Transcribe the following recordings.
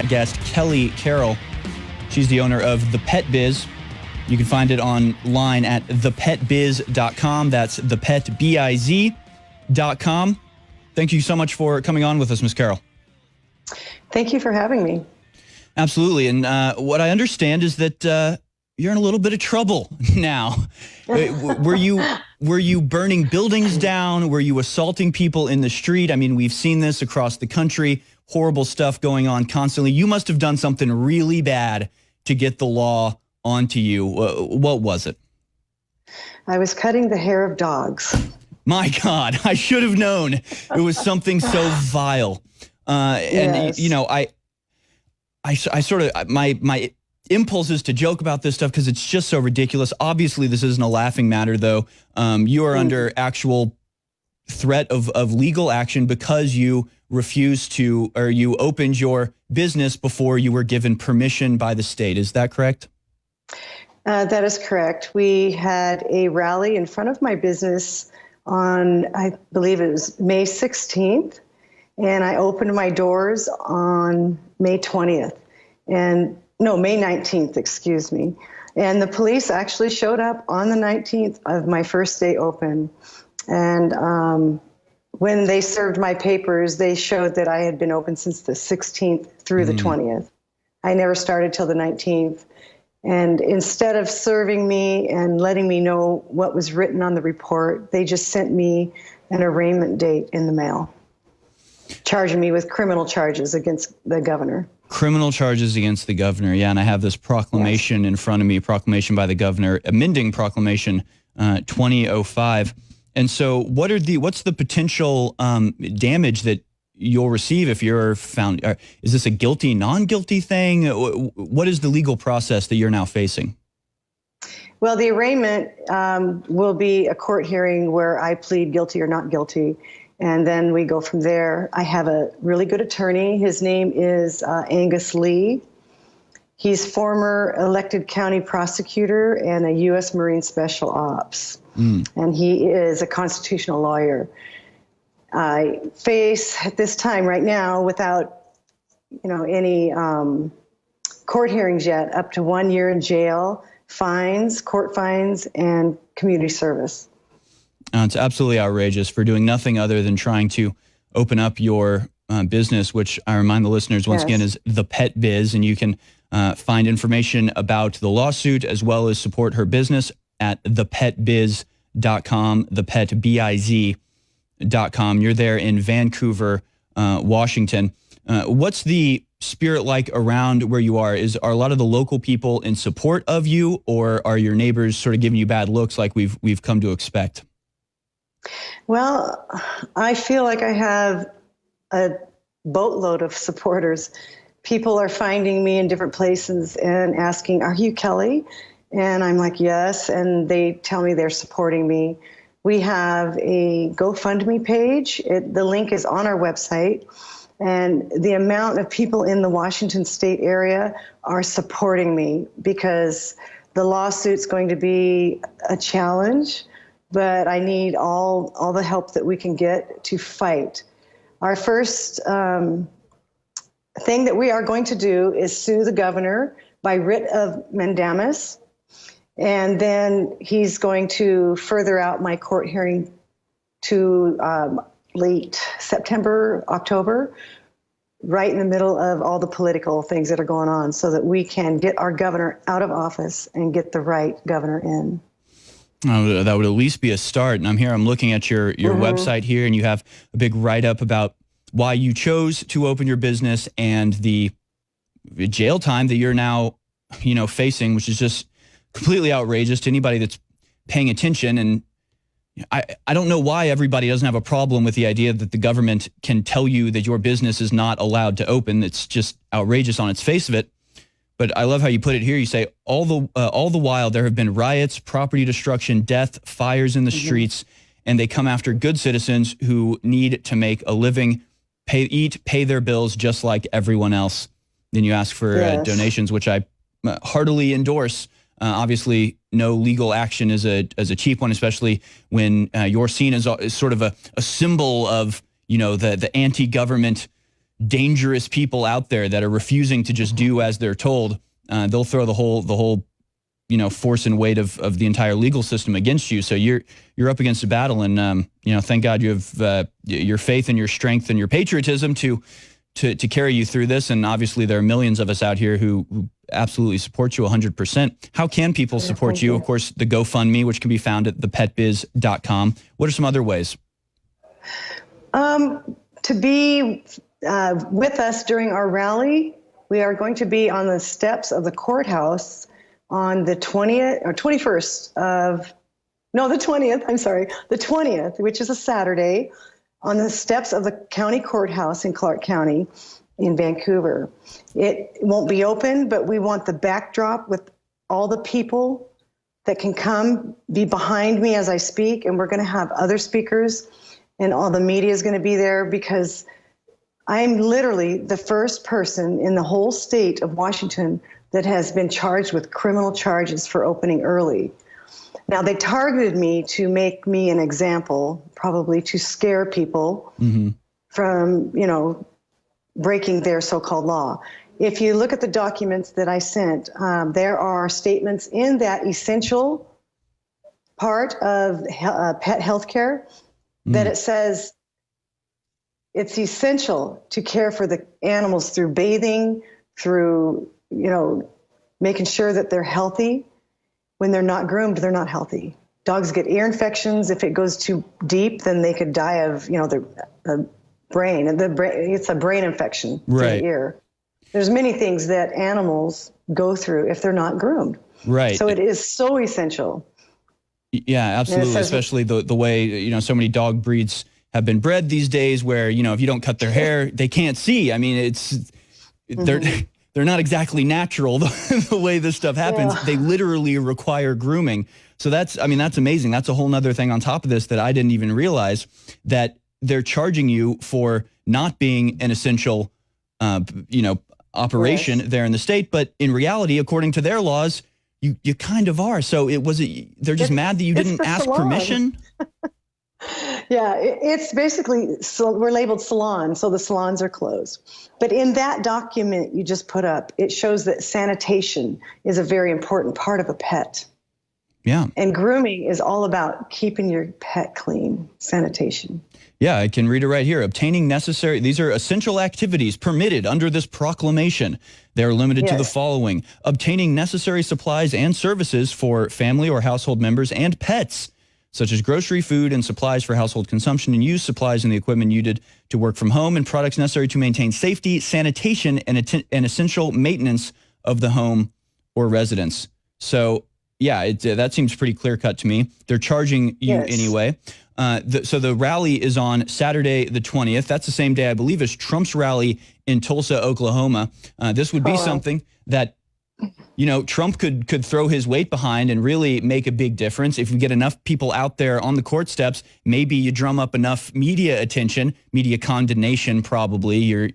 guest, Kelly Carroll. She's the owner of The Pet Biz. You can find it online at thepetbiz.com. That's thepetbiz.com. Thank you so much for coming on with us, Ms. Carroll. Thank you for having me. Absolutely. And what I understand is that you're in a little bit of trouble now. Were you burning buildings down? Were you assaulting people in the street? I mean, we've seen this across the country. Horrible stuff going on constantly. You must have done something really bad to get the law onto you. What was it? I was cutting the hair of dogs. My God, I should have known it was something so vile. And, you know, I sort of, my impulse is to joke about this stuff because it's just so ridiculous. Obviously, this isn't a laughing matter, though. You are under actual threat of legal action because you refused to, or you opened your business before you were given permission by the state. Is that correct? That is correct. We had a rally in front of my business on, I believe it was May 16th, and I opened my doors on May 20th. And no, May 19th, excuse me. And the police actually showed up on the 19th of my first day open. And when they served my papers, they showed that I had been open since the 16th through the 20th. I never started till the 19th. And instead of serving me and letting me know what was written on the report, they just sent me an arraignment date in the mail, charging me with criminal charges against the governor. Criminal charges against the governor. Yeah, and I have this proclamation in front of me, proclamation by the governor, amending proclamation 2005. And so what's the potential damage that you'll receive if you're found? Is this a guilty, non-guilty thing? What is the legal process that you're now facing? Well, the arraignment will be a court hearing where I plead guilty or not guilty. And then we go from there. I have a really good attorney. His name is Angus Lee. He's former elected county prosecutor and a U.S. Marine Special Ops. And he is a constitutional lawyer. I face at this time right now, without any court hearings yet, up to 1 year in jail, fines, court fines, and community service. It's absolutely outrageous for doing nothing other than trying to open up your business, which I remind the listeners once again is The Pet Biz, and you can find information about the lawsuit as well as support her business at thepetbiz.com, thepetbiz.com. You're there in Vancouver, Washington. What's the spirit like around where you are? Are a lot of the local people in support of you, or are your neighbors sort of giving you bad looks like we've come to expect? Well, I feel like I have a boatload of supporters. People are finding me in different places and asking, "Are you Kelly?" And I'm like, "Yes." And they tell me they're supporting me. We have a GoFundMe page. The link is on our website. And the amount of people in the Washington state area are supporting me because the lawsuit's going to be a challenge, but I need all the help that we can get to fight. Our first thing that we are going to do is sue the governor by writ of mandamus, and then he's going to further out my court hearing to late September, October, right in the middle of all the political things that are going on, so that we can get our governor out of office and get the right governor in. Oh, that would at least be a start. And I'm looking at your website here, and you have a big write-up about why you chose to open your business and the jail time that you're now, facing, which is just completely outrageous to anybody that's paying attention. And I don't know why everybody doesn't have a problem with the idea that the government can tell you that your business is not allowed to open. It's just outrageous on its face of it. But I love how you put it here. You say, all the while there have been riots, property destruction, death, fires in the streets, and they come after good citizens who need to make a living, pay their bills just like everyone else. Then you ask for donations, which I heartily endorse. Obviously, no legal action is a cheap one, especially when you're seen as sort of a symbol of the anti-government dangerous people out there that are refusing to just do as they're told. They'll throw the whole force and weight of the entire legal system against you. So you're up against a battle, and thank God you have your faith and your strength and your patriotism to carry you through this. And obviously there are millions of us out here who absolutely support you 100%. How can people support you? Of course, the GoFundMe, which can be found at thepetbiz.com. What are some other ways? To be with us during our rally, we are going to be on the steps of the courthouse on the 20th or 21st of, no, the 20th, I'm sorry, the 20th, which is a Saturday, on the steps of the county courthouse in Clark County in Vancouver. It won't be open, but we want the backdrop with all the people that can come be behind me as I speak, and we're going to have other speakers, and all the media is going to be there, because I'm literally the first person in the whole state of Washington that has been charged with criminal charges for opening early. Now, they targeted me to make me an example, probably to scare people from, breaking their so-called law. If you look at the documents that I sent, there are statements in that essential part of pet healthcare that it says it's essential to care for the animals through bathing, through, making sure that they're healthy. When they're not groomed, they're not healthy. Dogs get ear infections. If it goes too deep, then they could die of, the brain. And it's a brain infection to the ear. There's many things that animals go through if they're not groomed. Right. So it is so essential. Yeah, absolutely. Especially the way, so many dog breeds have been bred these days where, if you don't cut their hair, they can't see. I mean, they're not exactly natural the way this stuff happens. Yeah. They literally require grooming. So that's amazing. That's a whole nother thing on top of this that I didn't even realize, that they're charging you for not being an essential, operation there in the state. But in reality, according to their laws, you kind of are. So they're just mad that you didn't ask permission. Yeah, it's basically, we're labeled salon, so the salons are closed. But in that document you just put up, it shows that sanitation is a very important part of a pet. Yeah. And grooming is all about keeping your pet clean, sanitation. Yeah, I can read it right here. These are essential activities permitted under this proclamation. They are limited to the following: obtaining necessary supplies and services for family or household members and pets, such as grocery, food, and supplies for household consumption and use, supplies and the equipment needed to work from home, and products necessary to maintain safety, sanitation, and essential maintenance of the home or residence. So, yeah, that seems pretty clear-cut to me. They're charging you anyway. So the rally is on Saturday the 20th. That's the same day, I believe, as Trump's rally in Tulsa, Oklahoma. This would be something that Trump could throw his weight behind and really make a big difference. If we get enough people out there on the court steps, maybe you drum up enough media attention, media condemnation probably.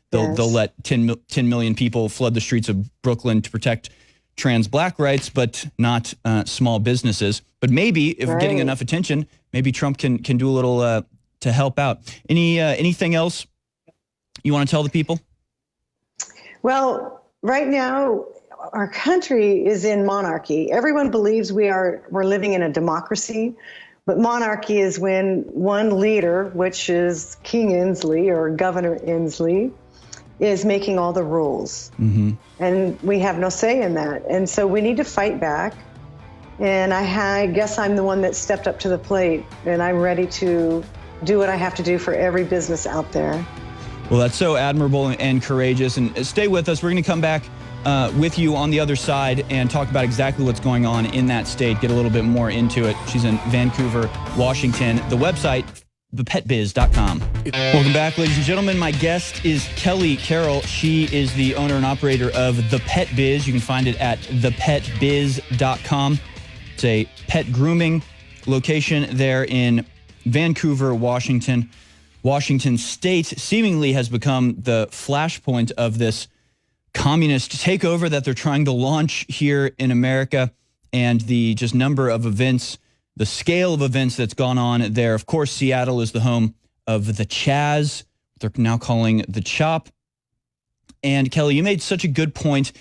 They'll let 10 million people flood the streets of Brooklyn to protect trans black rights, but not small businesses. But maybe if getting enough attention, maybe Trump can do a little to help out. Anything else you want to tell the people? Well, right now, our country is in monarchy. Everyone believes we're living in a democracy, but monarchy is when one leader, which is King Inslee or Governor Inslee, is making all the rules. And we have no say in that. And so we need to fight back. And I guess I'm the one that stepped up to the plate, and I'm ready to do what I have to do for every business out there. Well, that's so admirable and courageous. And stay with us. We're going to come back with you on the other side and talk about exactly what's going on in that state, get a little bit more into it. She's in Vancouver, Washington. The website, thepetbiz.com. Welcome back, ladies and gentlemen. My guest is Kelly Carroll. She is the owner and operator of The Pet Biz. You can find it at thepetbiz.com. It's a pet grooming location there in Vancouver, Washington. Washington State seemingly has become the flashpoint of this communist takeover that they're trying to launch here in America, and the just number of events, the scale of events that's gone on there. Of course, Seattle is the home of the Chaz, they're now calling the CHOP. And Kelly, you made such a good point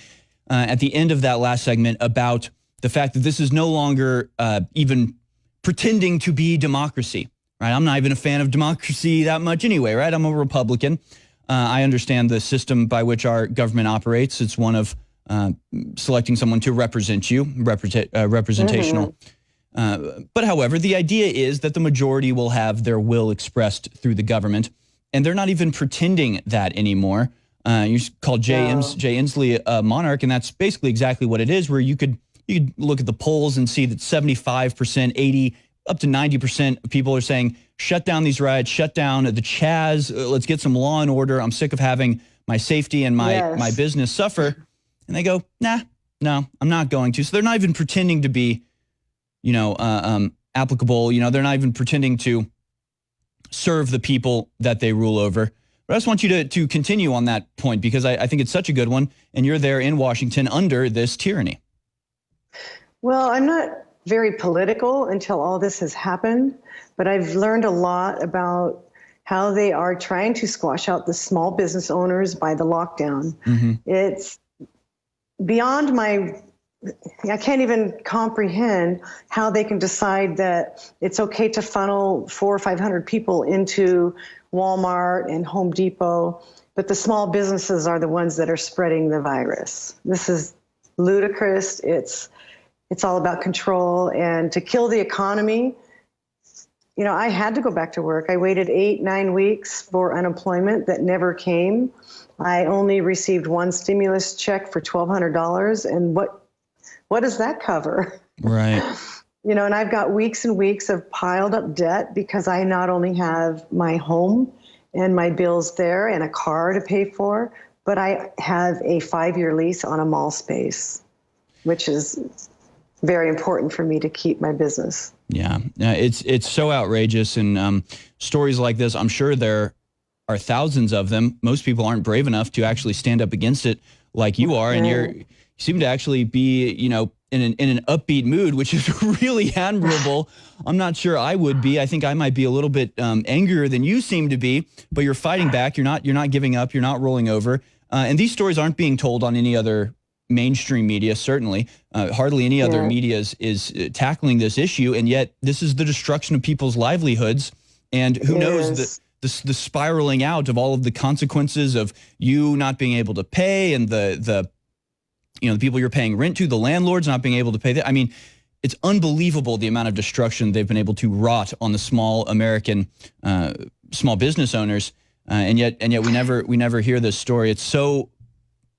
at the end of that last segment about the fact that this is no longer even pretending to be democracy, right? I'm not even a fan of democracy that much anyway, right? I'm a Republican. I understand the system by which our government operates. It's one of selecting someone to represent you, representational. But however, the idea is that the majority will have their will expressed through the government, and they're not even pretending that anymore. You call Jay Inslee a monarch, and that's basically exactly what it is, where you could look at the polls and see that 75%, 80, up to 90% of people are saying, shut down these riots, shut down the Chaz, let's get some law and order. I'm sick of having my safety and my business suffer. And they go, no, I'm not going to. So they're not even pretending to be, applicable. They're not even pretending to serve the people that they rule over. But I just want you to continue on that point, because I think it's such a good one, and you're there in Washington under this tyranny. Well, I'm not very political until all this has happened, but I've learned a lot about how they are trying to squash out the small business owners by the lockdown. It's beyond I can't even comprehend how they can decide that it's okay to funnel 400 or 500 people into Walmart and Home Depot, but the small businesses are the ones that are spreading the virus. This is ludicrous. It's all about control and to kill the economy. I had to go back to work. I waited 8-9 weeks for unemployment that never came. I only received one stimulus check for $1,200, and what does that cover? Right. And I've got weeks and weeks of piled up debt because I not only have my home and my bills there and a car to pay for, but I have a 5-year lease on a mall space, which is very important for me to keep my business. Yeah, it's so outrageous. And stories like this, I'm sure there are thousands of them. Most people aren't brave enough to actually stand up against it like you are. And you seem to actually be, in an upbeat mood, which is really admirable. I'm not sure I would be. I think I might be a little bit angrier than you seem to be, but you're fighting back. You're not giving up. You're not rolling over. And these stories aren't being told on any other mainstream media, certainly. Hardly any other media is tackling this issue, and yet this is the destruction of people's livelihoods. And who knows the spiraling out of all of the consequences of you not being able to pay, and the people you're paying rent to, the landlords not being able to pay. I mean, it's unbelievable the amount of destruction they've been able to wrought on the small American small business owners, and yet we never hear this story. It's so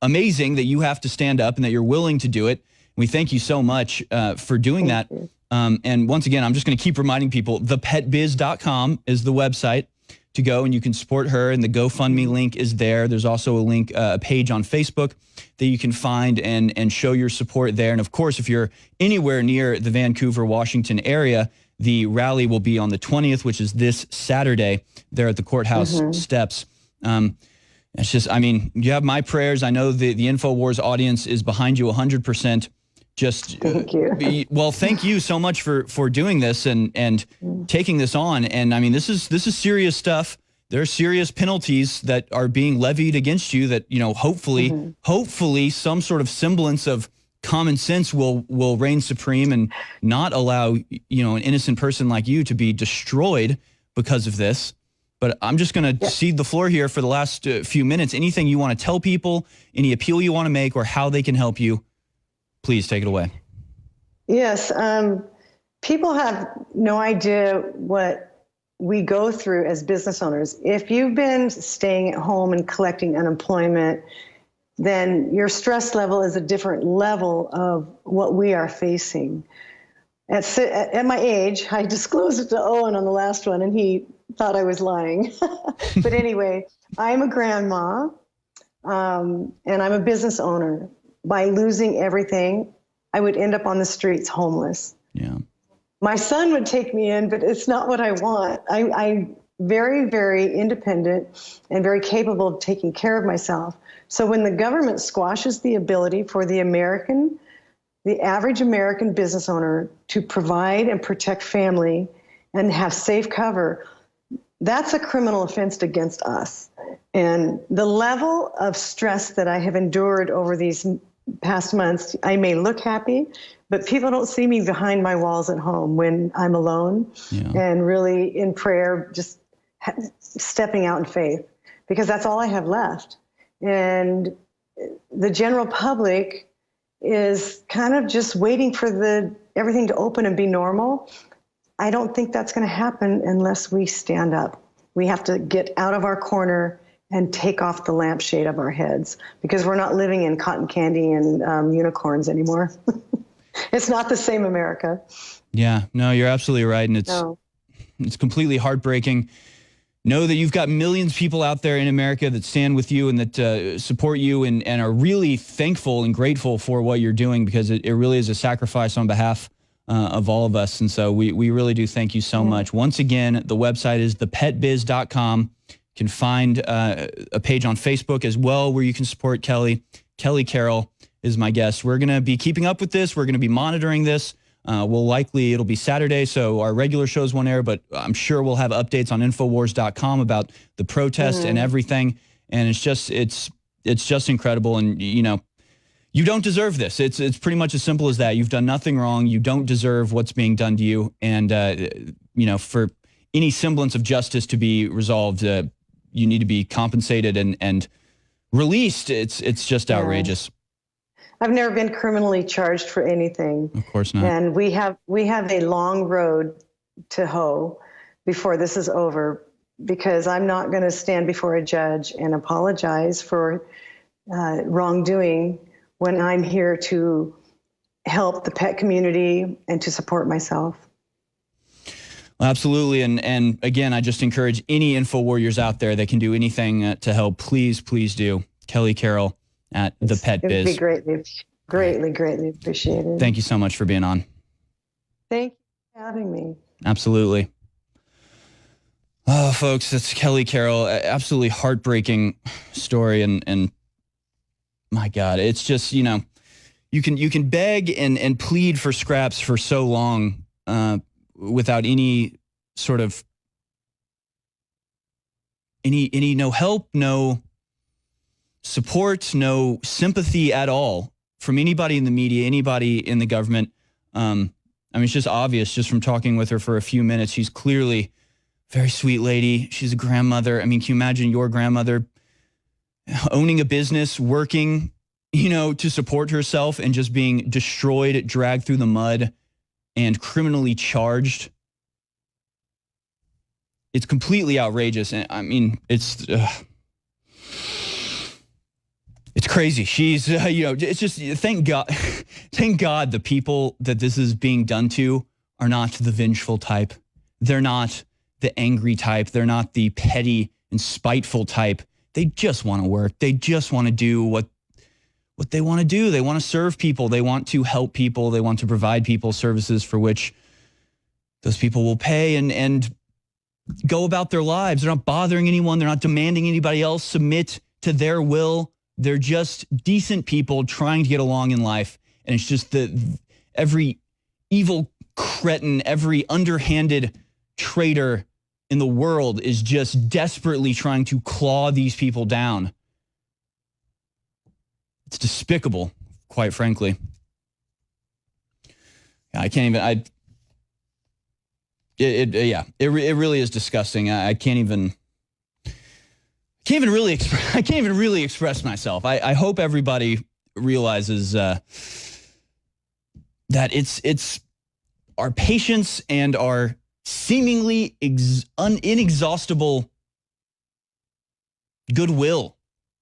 amazing that you have to stand up and that you're willing to do it. We thank you so much for doing that. And once again, I'm just going to keep reminding people, thepetbiz.com is the website to go, and you can support her, and the GoFundMe link is there. There's also a page on Facebook that you can find and show your support there. And of course, if you're anywhere near the Vancouver, Washington area, the rally will be on the 20th, which is this Saturday there at the courthouse steps. It's just, you have my prayers. I know the InfoWars audience is behind you 100%. Just thank you. Well, thank you so much for doing this and taking this on. And this is serious stuff. There are serious penalties that are being levied against you that, hopefully some sort of semblance of common sense will reign supreme and not allow, an innocent person like you to be destroyed because of this. But I'm just going to cede the floor here for the last few minutes. Anything you want to tell people, any appeal you want to make, or how they can help you, please take it away. Yes. People have no idea what we go through as business owners. If you've been staying at home and collecting unemployment, then your stress level is a different level of what we are facing. At my age, I disclosed it to Owen on the last one, and he thought I was lying. But anyway, I'm a grandma, and I'm a business owner. By losing everything, I would end up on the streets homeless. Yeah. My son would take me in, but it's not what I want. I'm very, very independent and very capable of taking care of myself. So when the government squashes the ability for the average American business owner to provide and protect family and have safe cover, that's a criminal offense against us. And the level of stress that I have endured over these past months, I may look happy, but people don't see me behind my walls at home when I'm alone and really in prayer, just stepping out in faith, because that's all I have left. And the general public is kind of just waiting for everything to open and be normal. I don't think that's going to happen unless we stand up. We have to get out of our corner and take off the lampshade of our heads, because we're not living in cotton candy and unicorns anymore. It's not the same America. Yeah, no, you're absolutely right. And it's completely heartbreaking. Know that you've got millions of people out there in America that stand with you and that support you and are really thankful and grateful for what you're doing, because it really is a sacrifice on behalf of all of us. And so we really do thank you so much. Once again, the website is thepetbiz.com. You can find a page on Facebook as well where you can support Kelly. Kelly Carroll is my guest. We're going to be keeping up with this. We're going to be monitoring this. It'll be Saturday, so our regular shows won't air, but I'm sure we'll have updates on Infowars.com about the protest and everything. And it's just incredible. And, you don't deserve this. It's pretty much as simple as that. You've done nothing wrong. You don't deserve what's being done to you. And, for any semblance of justice to be resolved, you need to be compensated and released. It's just outrageous. I've never been criminally charged for anything. Of course not. And we have a long road to hoe before this is over, because I'm not going to stand before a judge and apologize for wrongdoing when I'm here to help the pet community and to support myself. Well, absolutely. And again, I just encourage any info warriors out there that can do anything to help. Please do. Kelly Carroll at The Pet Biz. It would be greatly appreciated. Thank you so much for being on. Thank you for having me. Absolutely. Oh, folks, that's Kelly Carroll. Absolutely heartbreaking story. And my God, it's just, you can beg and plead for scraps for so long without any sort of no help, no support, no sympathy at all from anybody in the media, anybody in the government. It's just obvious just from talking with her for a few minutes. She's clearly a very sweet lady. She's a grandmother. Can you imagine your grandmother owning a business, working, to support herself, and just being destroyed, dragged through the mud, and criminally charged? It's completely outrageous. And it's crazy. She's, it's just, thank God the people that this is being done to are not the vengeful type. They're not the angry type. They're not the petty and spiteful type. They just want to work. They just want to do what they want to do. They want to serve people. They want to help people. They want to provide people services for which those people will pay and go about their lives. They're not bothering anyone. They're not demanding anybody else submit to their will. They're just decent people trying to get along in life. And it's just every evil cretin, every underhanded traitor in the world is just desperately trying to claw these people down. It's despicable, quite frankly. I can't even, it really is disgusting. I can't even really express myself. I hope everybody realizes that it's our patience and our seemingly inexhaustible goodwill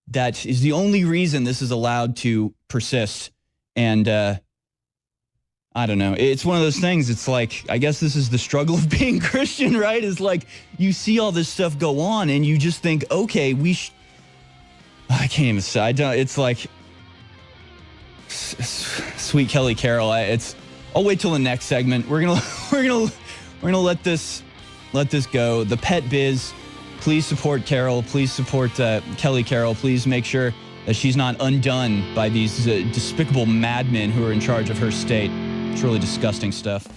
that is the only reason this is allowed to persist. And I don't know. It's one of those things. It's like, I guess this is the struggle of being Christian, right? It's like you see all this stuff go on and you just think, okay, I can't even say. It's like sweet Kelly Carroll. I'll wait till the next segment. We're gonna let this go. The Pet Biz. Please support Carroll. Please support Kelly Carroll. Please make sure that she's not undone by these despicable madmen who are in charge of her state. It's really disgusting stuff.